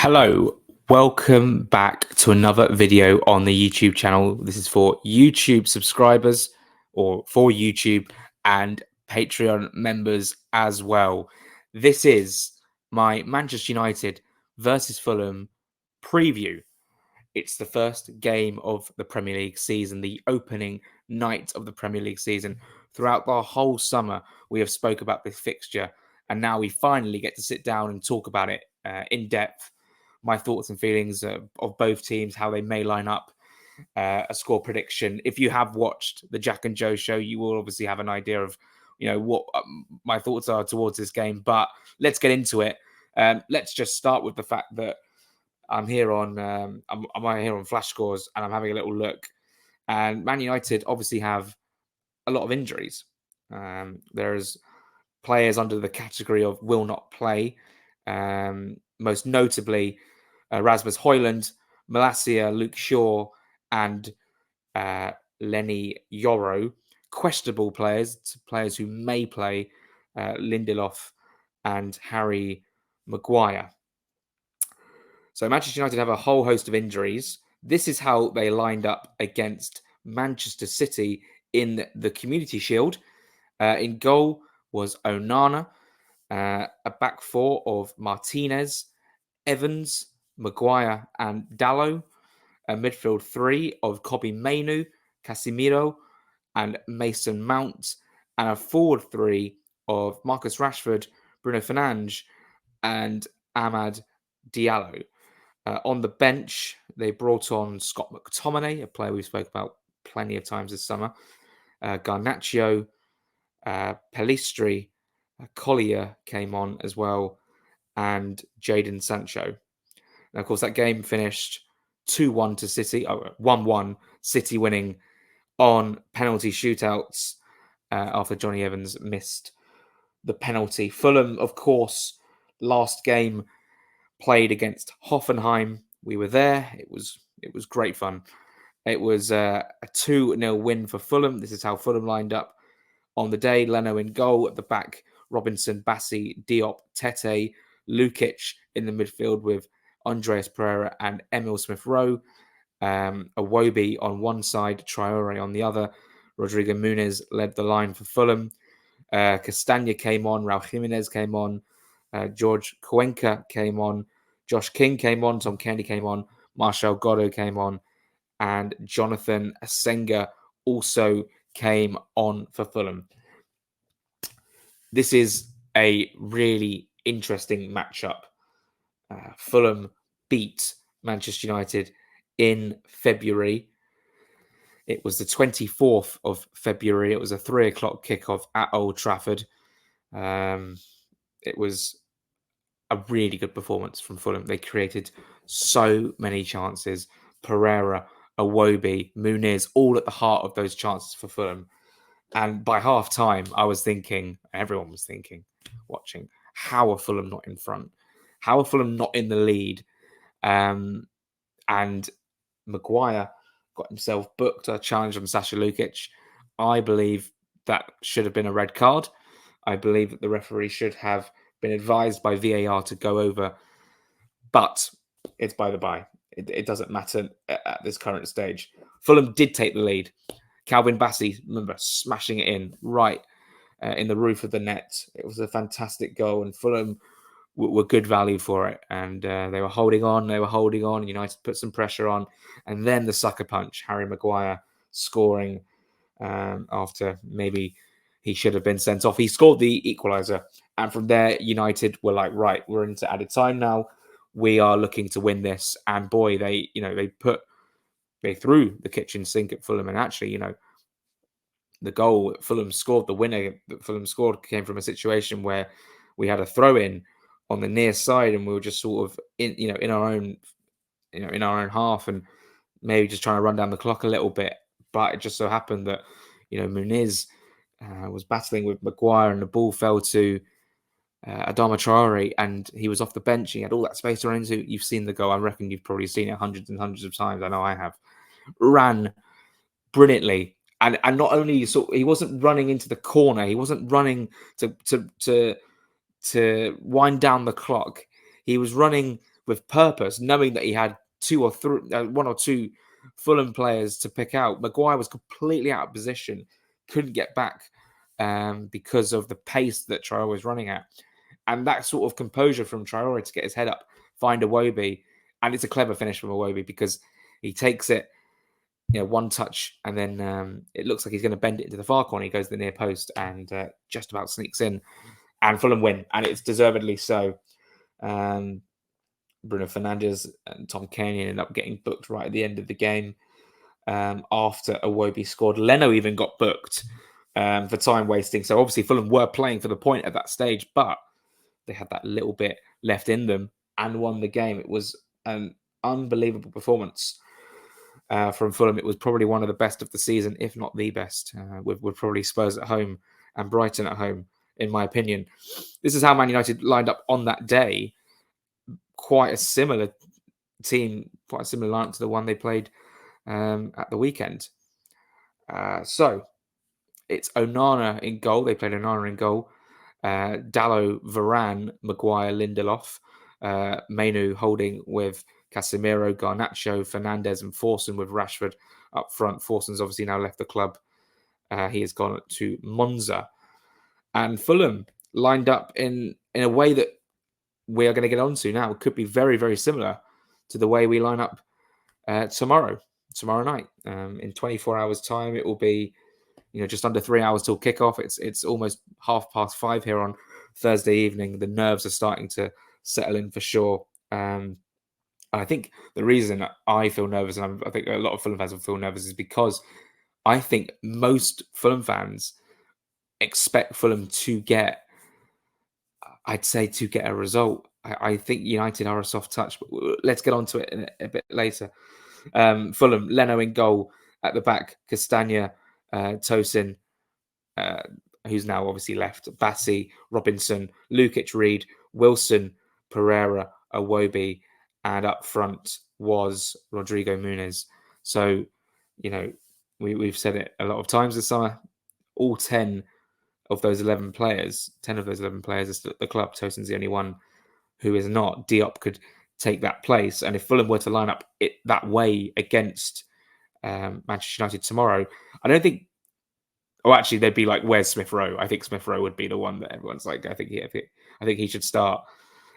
Hello, welcome back to another video on the YouTube channel. This is for YouTube subscribers or for YouTube and Patreon members as well. This is my Manchester United versus Fulham preview. It's the first game of the Premier League season, the opening night of the Premier League season. Throughout the whole summer, we have spoke about this fixture, and now we finally get to sit down and talk about it in depth. My thoughts and feelings of both teams, how they may line up, a score prediction. If you have watched the Jack and Joe show, you will obviously have an idea of, what my thoughts are towards this game. But let's get into it. Let's just start with the fact that I'm here on I'm here on Flash Scores, and I'm having a little look. And Man United obviously have a lot of injuries. There's players under the category of will not play. Most notably, Rasmus Højlund, Malacia, Luke Shaw, and Lenny Yoro. Questionable players who may play, Lindelof and Harry Maguire. So Manchester United have a whole host of injuries. This is how they lined up against Manchester City in the Community Shield. In goal was Onana, a back four of Martinez, Evans, Maguire, and Dalot. A midfield three of Kobbie Mainoo, Casemiro, and Mason Mount. And a forward three of Marcus Rashford, Bruno Fernandes, and Amad Diallo. On the bench, they brought on Scott McTominay, a player we spoke about plenty of times this summer, Garnacho, Pellistri, Collier came on as well, and Jadon Sancho. And of course, that game finished 2-1 to City, 1-1, City winning on penalty shootouts after Johnny Evans missed the penalty. Fulham, of course, last game played against Hoffenheim. We were there. It was great fun. It was a 2-0 win for Fulham. This is how Fulham lined up on the day. Leno in goal. At the back, Robinson, Bassi, Diop, Tete, Lukic in the midfield with Andreas Pereira and Emil Smith-Rowe. Iwobi on one side, Traore on the other. Rodrigo Muniz led the line for Fulham. Castagna came on. Raul Jimenez came on. George Cuenca came on. Josh King came on. Tom Kennedy came on. Marcel Godo came on. And Jonathan Asenga also came on for Fulham. This is a really interesting matchup. Fulham beat Manchester United in February. It was the 24th of February. It was a 3:00 kickoff at Old Trafford. It was a really good performance from Fulham. They created so many chances. Pereira, Iwobi, Muniz, all at the heart of those chances for Fulham. And by half time, I was thinking, everyone was thinking, watching, how are Fulham not in front? How are Fulham not in the lead? And Maguire got himself booked a challenge on Sasha Lukic. I believe that should have been a red card. I believe that the referee should have been advised by VAR to go over, but it's by the by. It doesn't matter at this current stage. Fulham did take the lead. Calvin Bassey, remember, smashing it in right in the roof of the net. It was a fantastic goal, and Fulham were good value for it. And they were holding on. United put some pressure on. And then the sucker punch, Harry Maguire scoring after maybe he should have been sent off. He scored the equaliser. And from there, United were like, right, we're into added time now. We are looking to win this. And boy, they threw the kitchen sink at Fulham. And actually, the goal that Fulham scored, the winner that Fulham scored, came from a situation where we had a throw in on the near side, and we were just sort of in our own half, and maybe just trying to run down the clock a little bit. But it just so happened that Muniz was battling with Maguire, and the ball fell to Adama Traore, and he was off the bench. He had all that space to run into. You've seen the goal. I reckon you've probably seen it hundreds and hundreds of times. I know I have. Ran brilliantly, and not only he wasn't running into the corner. He wasn't running to wind down the clock. He was running with purpose, knowing that he had one or two Fulham players to pick out. Maguire was completely out of position, couldn't get back because of the pace that Traore was running at. And that sort of composure from Traore to get his head up, find Iwobi, and it's a clever finish from Iwobi because he takes it, one touch, and then it looks like he's going to bend it into the far corner. He goes to the near post and just about sneaks in, and Fulham win, and it's deservedly so. Bruno Fernandes and Tom Cairney ended up getting booked right at the end of the game after Iwobi scored. Leno even got booked for time wasting. So obviously Fulham were playing for the point at that stage, but they had that little bit left in them and won the game. It was an unbelievable performance from Fulham. It was probably one of the best of the season, if not the best, with probably Spurs at home and Brighton at home, in my opinion. This is how Man United lined up on that day. Quite a similar team, quite a similar lineup to the one they played at the weekend. So it's Onana in goal. They played Onana in goal. Dalot, Varane, Maguire, Lindelof, Mainu holding with Casemiro, Garnacho, Fernandes, and Forson with Rashford up front. Forson's obviously now left the club. He has gone to Monza. And Fulham lined up in a way that we are going to get onto now. It could be very, very similar to the way we line up tomorrow night. In 24 hours' time, it will be just under 3 hours till kickoff. It's almost 5:30 here on Thursday evening. The nerves are starting to settle in for sure. I think the reason I feel nervous, and I think a lot of Fulham fans will feel nervous, is because I think most Fulham fans expect Fulham to get, I'd say, to get a result. I think United are a soft touch, but let's get onto it a bit later. Fulham, Leno in goal, at the back, Castagna, Tosin, who's now obviously left, Bassi, Robinson, Lukic, Reed, Wilson, Pereira, Iwobi, and up front was Rodrigo Muniz. So, we've said it a lot of times this summer. All 10 of those 11 players are still at the club. Tosin's the only one who is not. Diop could take that place. And if Fulham were to line up it that way against Manchester United tomorrow, I don't think. Oh, actually, they'd be like, "Where's Smith Rowe?" I think Smith Rowe would be the one that everyone's like, I think he should start.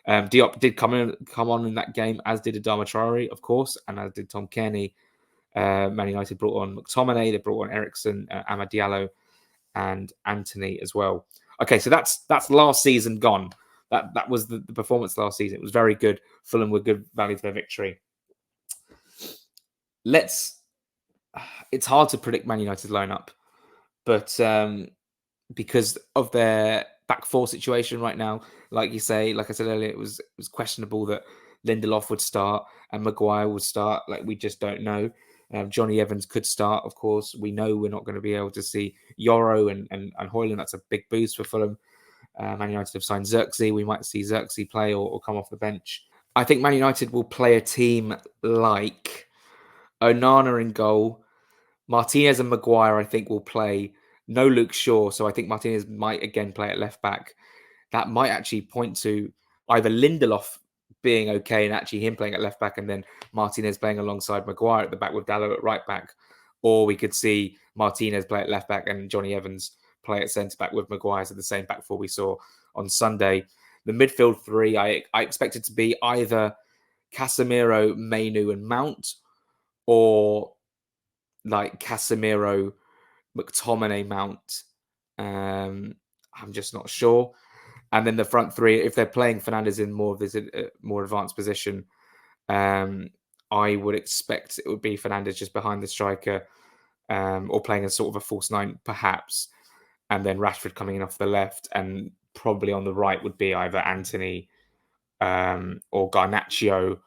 Diop did come on in that game, as did Adama Traore, of course, and as did Tom Cairney. Man United brought on McTominay, they brought on Ericsson, Amad Diallo, and Anthony as well. Okay, so that's last season gone. That was the performance last season. It was very good. Fulham were good value for their victory. It's hard to predict Man United's lineup, but because of their back four situation right now, like I said earlier, it was questionable that Lindelof would start and Maguire would start. Like, we just don't know. Johnny Evans could start, of course. We know we're not going to be able to see Yoro and Højlund. That's a big boost for Fulham. Man United have signed Xerxes. We might see Xerxes play or come off the bench. I think Man United will play a team like Onana in goal. Martinez and Maguire, I think, will play. No Luke Shaw, so I think Martinez might again play at left back. That might actually point to either Lindelof being okay and actually him playing at left back, and then Martinez playing alongside Maguire at the back with Dalot at right back. Or we could see Martinez play at left back and Johnny Evans play at centre back with Maguire at the same back four we saw on Sunday. The midfield three, I expect it to be either Casemiro, Mainu, and Mount, or like Casemiro, McTominay, Mount. I'm just not sure. And then the front three, if they're playing Fernandes in more of this more advanced position, I would expect it would be Fernandes just behind the striker, or playing as sort of a false nine, perhaps. And then Rashford coming in off the left, and probably on the right would be either Anthony or Garnacho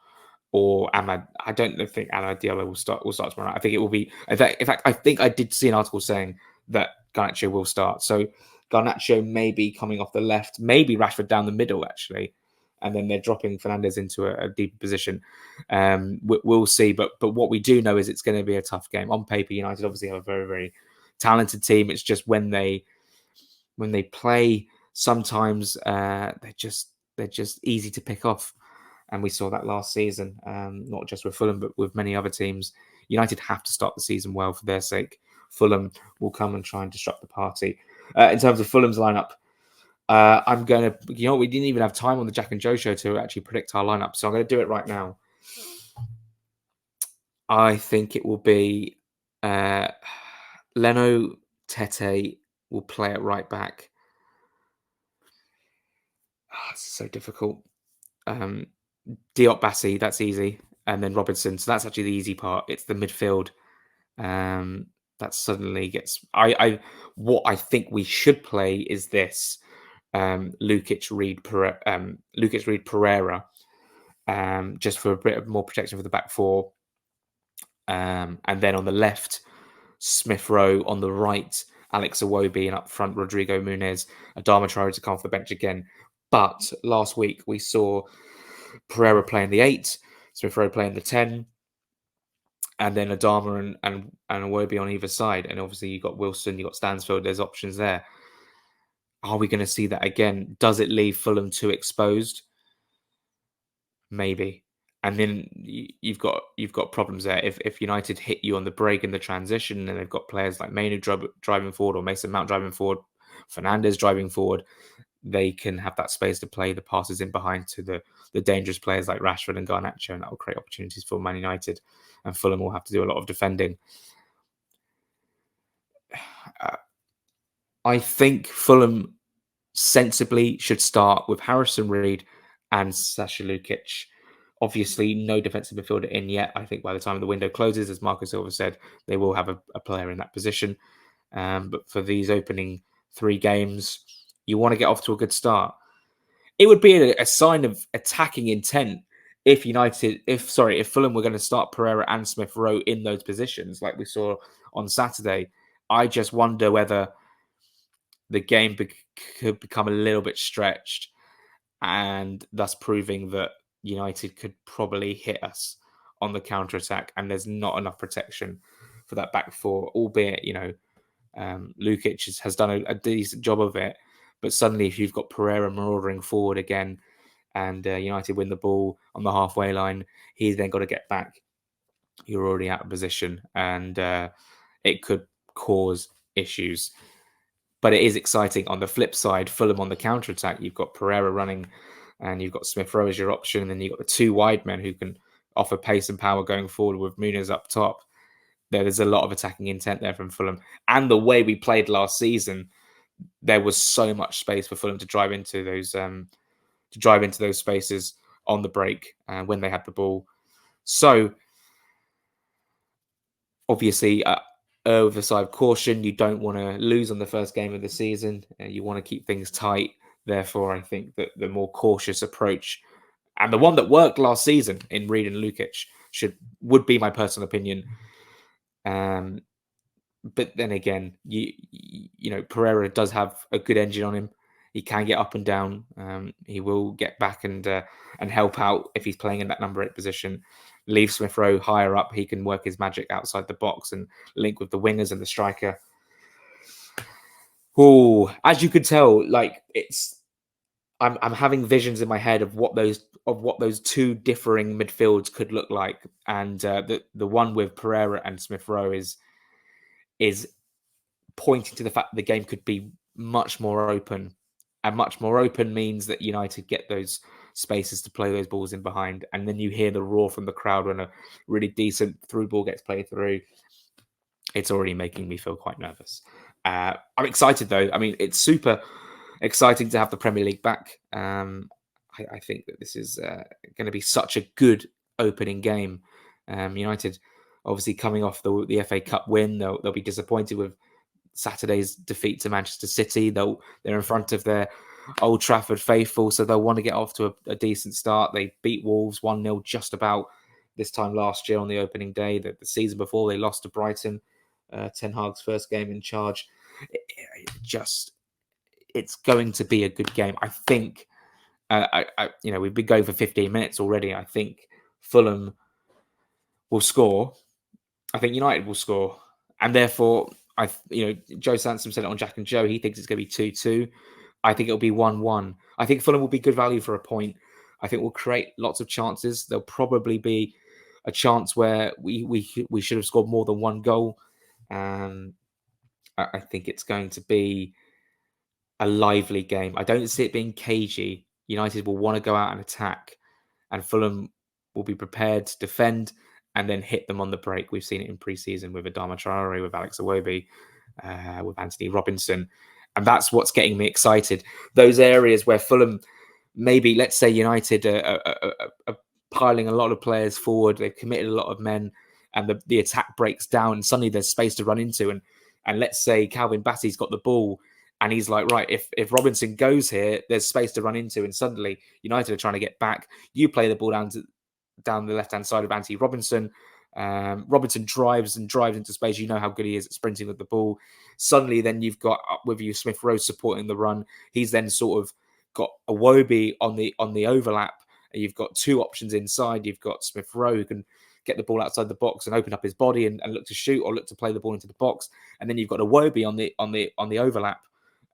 or Amad. I don't think Amad Diallo will start tomorrow night. I think it will be. In fact, I think I did see an article saying that Garnacho will start. So Garnacho may be coming off the left, maybe Rashford down the middle, actually, and then they're dropping Fernandes into a deeper position. We'll see. But what we do know is it's going to be a tough game. On paper, United obviously have a very, very talented team. It's just when they play, sometimes they're just easy to pick off. And we saw that last season, not just with Fulham, but with many other teams. United have to start the season well for their sake. Fulham will come and try and disrupt the party. In terms of Fulham's lineup, I'm going to, we didn't even have time on the Jack and Joe show to actually predict our lineup. So I'm going to do it right now. I think it will be Leno Tete will play at right back. It's so difficult. Diop Bassi, that's easy. And then Robinson. So that's actually the easy part. It's the midfield. That suddenly gets what I think we should play is this. Lukic Reed Pereira. Just for a bit of more protection for the back four. And then on the left, Smith Rowe. On the right, Alex Iwobi, and up front, Rodrigo Muniz. Adama Traore to come off the bench again. But last week we saw Pereira playing the 8, Smith Rowe playing the 10, and then Adama and Iwobi on either side. And obviously you've got Wilson, you've got Stansfield, there's options there. Are we going to see that again? Does it leave Fulham too exposed? Maybe. And then you've got problems there. If United hit you on the break in the transition, and they've got players like Mainu driving forward, or Mason Mount driving forward, Fernandes driving forward, they can have that space to play the passes in behind to the dangerous players like Rashford and Garnacho, and that will create opportunities for Man United. And Fulham will have to do a lot of defending. I think Fulham sensibly should start with Harrison Reed and Sasha Lukic. Obviously, no defensive midfielder in yet. I think by the time the window closes, as Marcus Silva said, they will have a player in that position. But for these opening 3 games, you want to get off to a good start. It would be a sign of attacking intent if Fulham were going to start Pereira and Smith Rowe in those positions, like we saw on Saturday. I just wonder whether the game could become a little bit stretched, and thus proving that United could probably hit us on the counter-attack, and there's not enough protection for that back four, albeit, Lukic has done a decent job of it. But suddenly, if you've got Pereira marauding forward again and United win the ball on the halfway line, he's then got to get back. You're already out of position, and it could cause issues. But it is exciting. On the flip side, Fulham on the counter-attack, you've got Pereira running and you've got Smith Rowe as your option. And then you've got the 2 wide men who can offer pace and power going forward with Muniz up top. There's a lot of attacking intent there from Fulham. And the way we played last season, there was so much space for Fulham to drive into those spaces on the break when they had the ball. So, obviously, with the side of caution, you don't want to lose on the first game of the season. You want to keep things tight. Therefore, I think that the more cautious approach, and the one that worked last season in Reed and Lukic, would be my personal opinion. But then again, Pereira does have a good engine on him. He can get up and down. He will get back and help out if he's playing in that number 8 position. Leave Smith Rowe higher up. He can work his magic outside the box and link with the wingers and the striker. Oh, as you could tell, I'm having visions in my head of what those 2 differing midfields could look like, and the one with Pereira and Smith Rowe is pointing to the fact that the game could be much more open. And much more open means that United get those spaces to play those balls in behind. And then you hear the roar from the crowd when a really decent through ball gets played through. It's already making me feel quite nervous. I'm excited, though. I mean, it's super exciting to have the Premier League back. I think that this is going to be such a good opening game. United, obviously, coming off the FA Cup win, they'll be disappointed with Saturday's defeat to Manchester City. They're in front of their Old Trafford faithful, so they'll want to get off to a decent start. They beat Wolves 1-0 just about this time last year on the opening day. The season before, they lost to Brighton, Ten Hag's first game in charge. It's going to be a good game. I think, we've been going for 15 minutes already. I think Fulham will score. I think United will score, and therefore, Joe Sansom said it on Jack and Joe. He thinks it's going to be 2-2. I think it'll be 1-1. I think Fulham will be good value for a point. I think we'll create lots of chances. There'll probably be a chance where we should have scored more than one goal. Um, I think it's going to be a lively game. I don't see it being cagey. United will want to go out and attack, and Fulham will be prepared to defend and then hit them on the break. We've seen it in pre-season with Adama Traore, with Alex Iwobi, with Anthony Robinson, and that's what's getting me excited. Those areas where Fulham, maybe let's say United are piling a lot of players forward, they've committed a lot of men, and the attack breaks down, and suddenly there's space to run into, and let's say Calvin Bassey's got the ball. And he's like, right, if Robinson goes here, there's space to run into. And suddenly United are trying to get back. You play the ball down the left-hand side of Anthony Robinson. Robinson drives into space. You know how good he is at sprinting with the ball. Suddenly, then you've got up with you Smith Rowe supporting the run. He's then sort of got Iwobi on the overlap. You've got two options inside. You've got Smith Rowe who can get the ball outside the box and open up his body and look to shoot or look to play the ball into the box. And then you've got Iwobi on the overlap.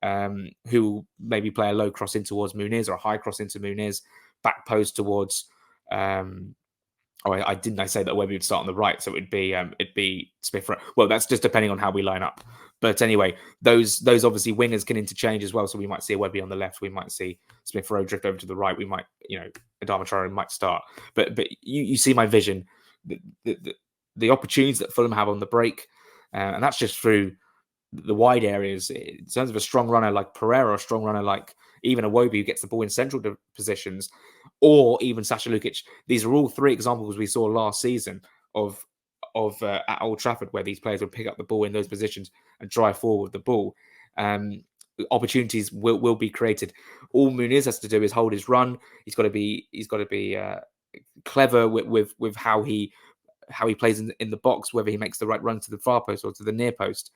Who will maybe play a low cross in towards Muniz or a high cross into Muniz, back post towards. I didn't say that Webby would start on the right, so it'd be Smith Rowe. Well, that's just depending on how we line up. But anyway, those obviously wingers can interchange as well. So we might see a Webby on the left, we might see Smith Rowe drift over to the right, we might, Adama Traore might start. But you see my vision, the opportunities that Fulham have on the break, and that's just through the wide areas. In terms of a strong runner like Pereira, a strong runner like even Iwobi who gets the ball in central positions, or even Sasha Lukic. These are all three examples we saw last season of at Old Trafford where these players would pick up the ball in those positions and drive forward with the ball. Opportunities will be created. All Muniz has to do is hold his run. He's got to be clever with how he plays in the box, whether he makes the right run to the far post or to the near post.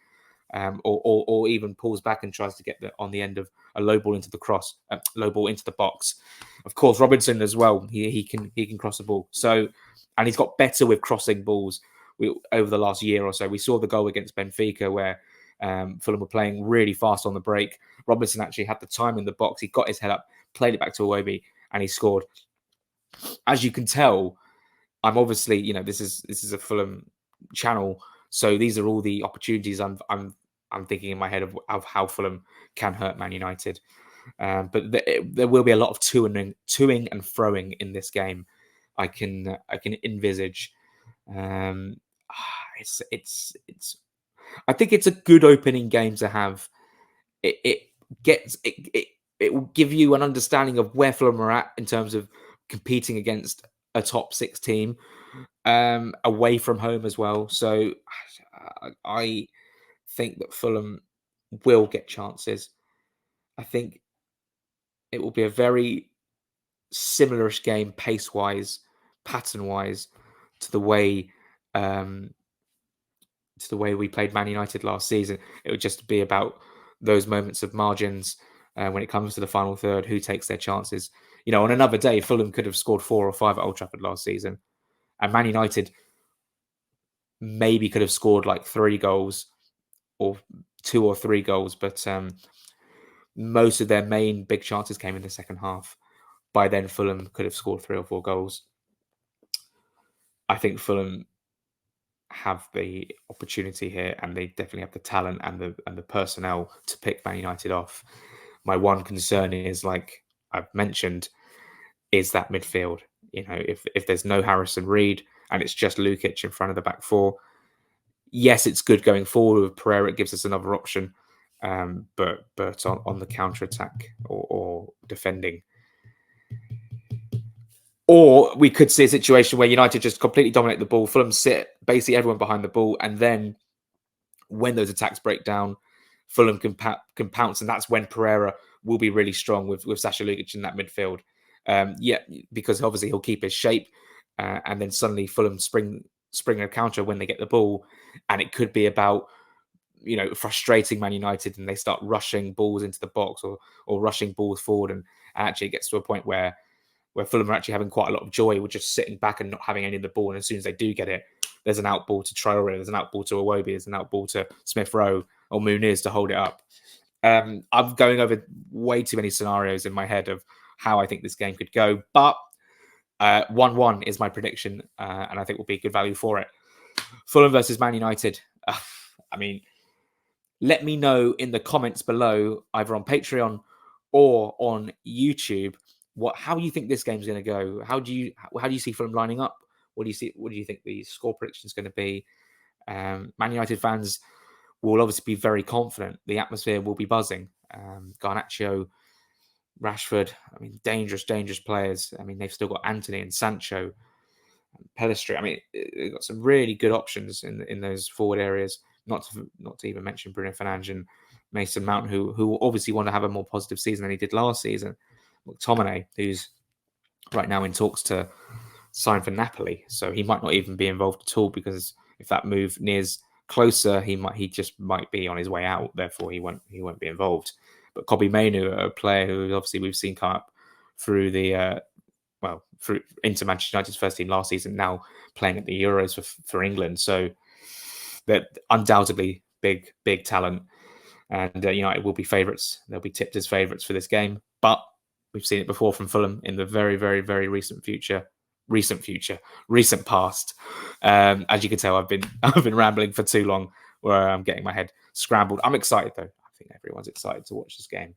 Or even pulls back and tries to get on the end of a low ball into the box. Of course, Robinson as well. He can cross the ball. So, and he's got better with crossing balls over the last year or so. We saw the goal against Benfica where Fulham were playing really fast on the break. Robinson actually had the time in the box. He got his head up, played it back to Iwobi, and he scored. As you can tell, I'm obviously, this is a Fulham channel. So these are all the opportunities I'm thinking in my head of how Fulham can hurt Man United. But there will be a lot of toing and froing in this game. I can envisage. It's. I think it's a good opening game to have. It will give you an understanding of where Fulham are at in terms of competing against a top 6 team, away from home as well. So I think that Fulham will get chances. I think it will be a very similar-ish game, pace-wise, pattern-wise, to the way we played Man United last season. It would just be about those moments of margins when it comes to the final third, who takes their chances. On another day, Fulham could have scored 4 or 5 at Old Trafford last season, and Man United maybe could have scored like 3 goals or 2 or 3 goals, but most of their main big chances came in the second half. By then, Fulham could have scored 3 or 4 goals. I think Fulham have the opportunity here, and they definitely have the talent and the personnel to pick Man United off. My one concern is, like I've mentioned, is that midfield. If there's no Harrison Reed and it's just Lukic in front of the back four, yes, it's good going forward with Pereira. It gives us another option, but on the counter attack or defending. Or we could see a situation where United just completely dominate the ball, Fulham sit basically everyone behind the ball, and then when those attacks break down, Fulham can pounce, and that's when Pereira will be really strong with Sasha Lukic in that midfield. Because obviously he'll keep his shape, and then suddenly Fulham spring a counter when they get the ball, and it could be about frustrating Man United, and they start rushing balls into the box or rushing balls forward, and actually it gets to a point where Fulham are actually having quite a lot of joy with just sitting back and not having any of the ball. And as soon as they do get it, there's an outball to Traore, there's an outball to Iwobi, there's an outball to Smith Rowe or Muniz to hold it up. I'm going over way too many scenarios in my head of how I think this game could go. But 1-1 is my prediction, and I think will be good value for it. Fulham versus Man United. I mean, let me know in the comments below, either on Patreon or on YouTube, how you think this game's going to go. How do you see Fulham lining up? What do you see? What do you think the score prediction is going to be? Man United fans will obviously be very confident. The atmosphere will be buzzing. Garnacho, Rashford, I mean, dangerous players. I mean, they've still got Anthony and Sancho, Pelistri. I mean, they've got some really good options in those forward areas. Not to even mention Bruno Fernandes and Mason Mount, who obviously want to have a more positive season than he did last season. McTominay, who's right now in talks to sign for Napoli, so he might not even be involved at all, because if that move nears closer, he just might be on his way out. Therefore, he won't be involved. But Kobe Mainu, a player who obviously we've seen come up through the through into Manchester United's first team last season, now playing at the Euros for England. So they're undoubtedly big talent, and United will be favourites. They'll be tipped as favourites for this game. But we've seen it before from Fulham in the very recent past. As you can tell, I've been rambling for too long, where I'm getting my head scrambled. I'm excited though. I think everyone's excited to watch this game.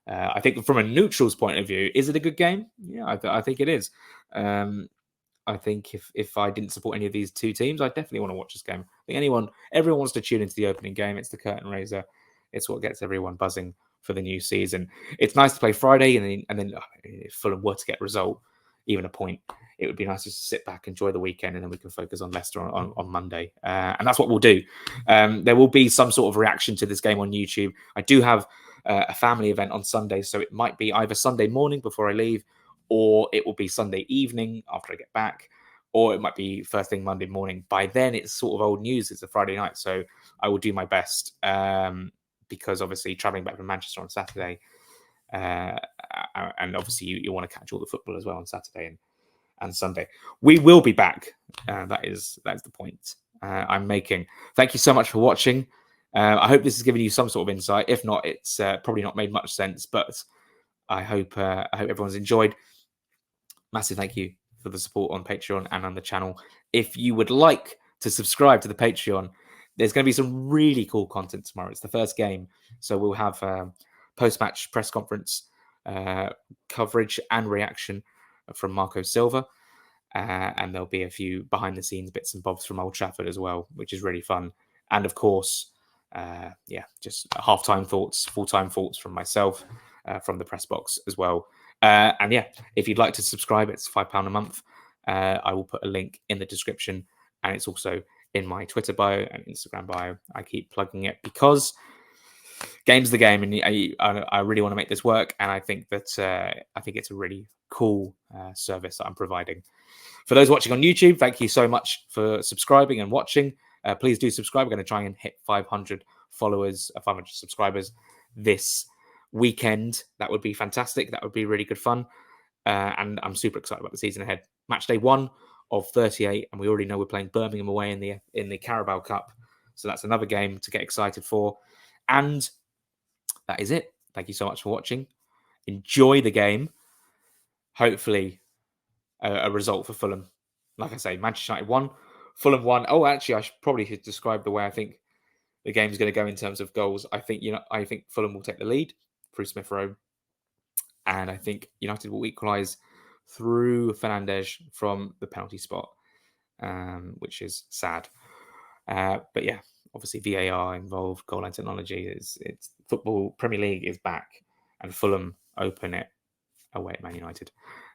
I think from a neutral's point of view, is it a good game? Yeah, I think it is. I think if I didn't support any of these two teams, I definitely want to watch this game. I think everyone wants to tune into the opening game. It's the curtain raiser. It's what gets everyone buzzing for the new season. It's nice to play Friday, and then if Fulham were to get a result, even a point, it would be nice just to sit back, enjoy the weekend, and then we can focus on Leicester on Monday. And that's what we'll do. There will be some sort of reaction to this game on YouTube. I do have a family event on Sunday, so it might be either Sunday morning before I leave, or it will be Sunday evening after I get back, or it might be first thing Monday morning. By then, it's sort of old news. It's a Friday night, so I will do my best, because obviously traveling back from Manchester on Saturday, and obviously you want to catch all the football as well on Saturday and Sunday. We will be back. That is the point I'm making. Thank you so much for watching. I hope this has given you some sort of insight. If not, it's probably not made much sense, but I hope everyone's enjoyed. Massive thank you for the support on Patreon and on the channel. If you would like to subscribe to the Patreon, there's going to be some really cool content tomorrow. It's the first game, so we'll have post-match press conference coverage and reaction from Marco Silva, and there'll be a few behind-the-scenes bits and bobs from Old Trafford as well, which is really fun. And of course, just half-time thoughts, full-time thoughts from myself, from the press box as well. And yeah, if you'd like to subscribe, it's £5 a month. I will put a link in the description, and it's also in my Twitter bio and Instagram bio. I keep plugging it because game's the game, and I really want to make this work. And I think that it's a really cool service that I'm providing. For those watching on YouTube, thank you so much for subscribing and watching. Please do subscribe. We're going to try and hit 500 subscribers this weekend. That would be fantastic. That would be really good fun. And I'm super excited about the season ahead. Match day 1 of 38, and we already know we're playing Birmingham away in the Carabao Cup. So that's another game to get excited for. And that is it. Thank you so much for watching. Enjoy the game. Hopefully, a result for Fulham. Like I say, Manchester United 1, Fulham 1. Oh, actually, I probably should describe the way I think the game's going to go in terms of goals. I think Fulham will take the lead through Smith Rowe, and I think United will equalise through Fernandes from the penalty spot, which is sad. But yeah, obviously VAR involved, goal line technology. It's football. Premier League is back, and Fulham open it away at Man United.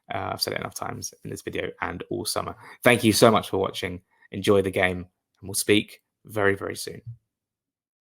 I've said it enough times in this video and all summer. Thank you so much for watching. Enjoy the game, and we'll speak very, very soon.